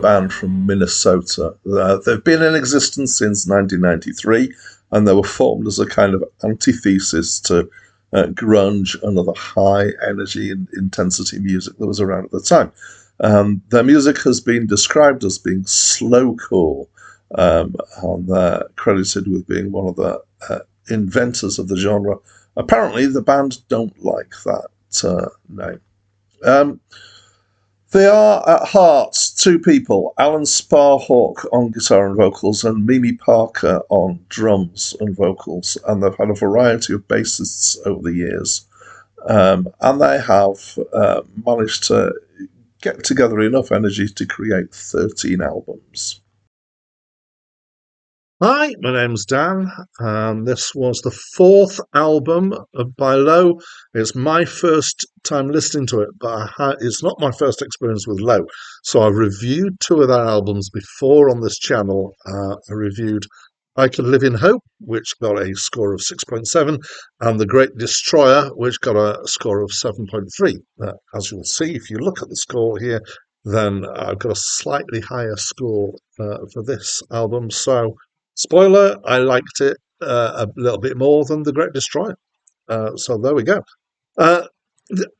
band from Minnesota. They've been in existence since 1993, and they were formed as a kind of antithesis to grunge and other high energy and intensity music that was around at the time. Their music has been described as being slowcore, and they're credited with being one of the inventors of the genre. Apparently, the band don't like that name. Um, they are, at heart, two people, Alan Sparhawk on guitar and vocals and Mimi Parker on drums and vocals, and they've had a variety of bassists over the years. And they have managed to get together enough energy to create 13 albums. Hi, my name's Dan, and this was the fourth album by Low. It's my first time listening to it, but it's not my first experience with Low. So I've reviewed two of their albums before on this channel. I reviewed I Could Live in Hope, which got a score of 6.7, and The Great Destroyer, which got a score of 7.3. As you'll see, if you look at the score here, then I've got a slightly higher score for this album. So, spoiler, I liked it a little bit more than The Great Destroyer. So there we go.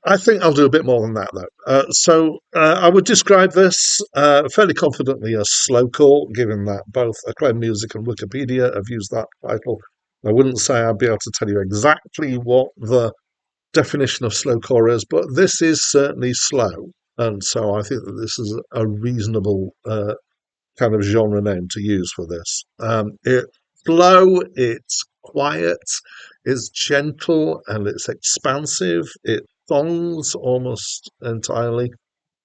I think I'll do a bit more than that, though. I would describe this fairly confidently as slowcore, given that both Acclaimed Music and Wikipedia have used that title. I wouldn't say I'd be able to tell you exactly what the definition of slowcore is, but this is certainly slow. And so I think that this is a reasonable kind of genre name to use for this. It's slow, it's quiet, it's gentle, and it's expansive. It songs almost entirely.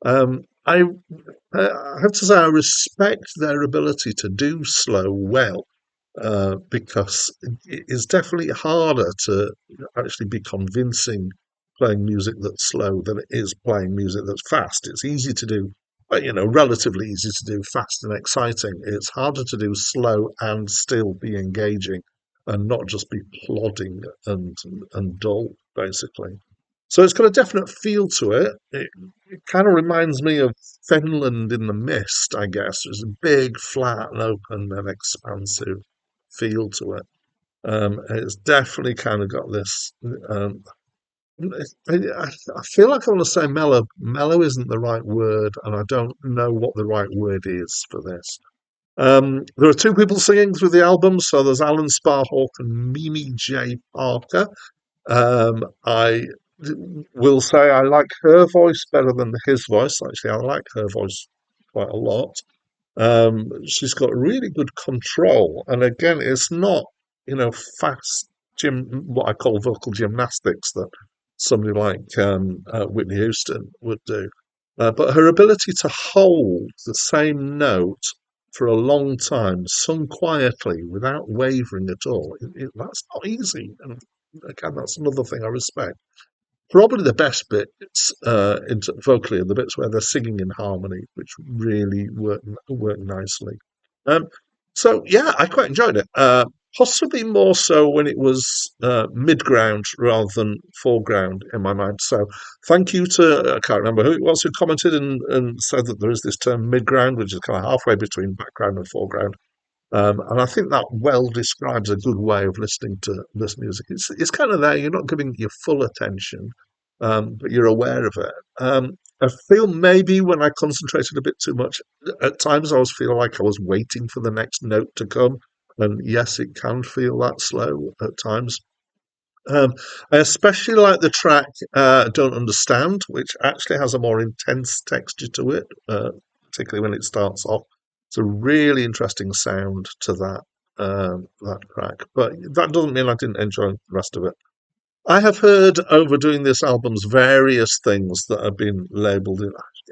I have to say I respect their ability to do slow well, because it is definitely harder to actually be convincing playing music that's slow than it is playing music that's fast. It's easy to do, relatively easy to do fast and exciting. It's harder to do slow and still be engaging and not just be plodding and dull, basically. So it's got a definite feel to it. It kind of reminds me of Finland in the Mist, I guess. It's a big, flat, and open and expansive feel to it. It's definitely kind of got this. I feel like I want to say mellow. Mellow isn't the right word, and I don't know what the right word is for this. There are two people singing through the album, so there's Alan Sparhawk and Mimi J. Parker. I will say I like her voice better than his voice. Actually, I like her voice quite a lot. She's got really good control, and again, it's not fast what I call vocal gymnastics that somebody like Whitney Houston would do. But her ability to hold the same note for a long time, sung quietly without wavering at all, that's not easy. And again, that's another thing I respect. Probably the best bits vocally are the bits where they're singing in harmony, which really work nicely. Um, so yeah, I quite enjoyed it. Possibly more so when it was mid-ground rather than foreground in my mind. So thank you to, I can't remember who it was who commented and said that there is this term mid-ground, which is kind of halfway between background and foreground. And I think that well describes a good way of listening to this music. It's kind of there. You're not giving your full attention, but you're aware of it. I feel maybe when I concentrated a bit too much, at times I always feel like I was waiting for the next note to come. And yes, it can feel that slow at times. I especially like the track Don't Understand, which actually has a more intense texture to it, particularly when it starts off. It's a really interesting sound to that track. But that doesn't mean I didn't enjoy the rest of it. I have heard over doing this album's various things that have been labelled.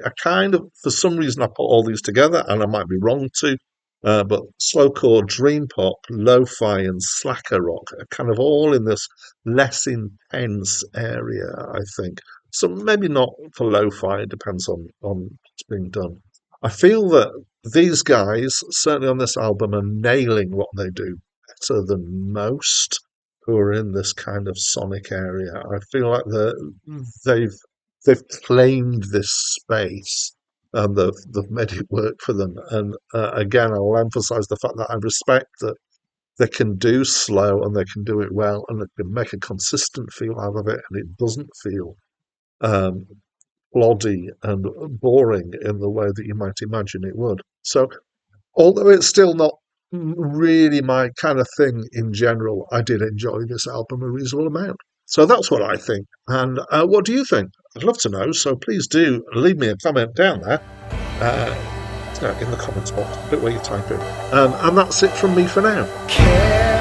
I kind of, for some reason, I put all these together, and I might be wrong too. But slowcore, dream pop, lo-fi, and slacker rock are kind of all in this less intense area, I think. So maybe not for lo-fi, it depends on what's being done. I feel that these guys, certainly on this album, are nailing what they do better than most who are in this kind of sonic area. I feel like they've claimed this space and they've made it work for them. And again, I'll emphasize the fact that I respect that they can do slow and they can do it well and they can make a consistent feel out of it and it doesn't feel um, ploddy and boring in the way that you might imagine it would. So, although it's still not really my kind of thing in general, I did enjoy this album a reasonable amount. So that's what I think. And what do you think? I'd love to know. So please do leave me a comment down there in the comments box, a bit where you type in. And that's it from me for now.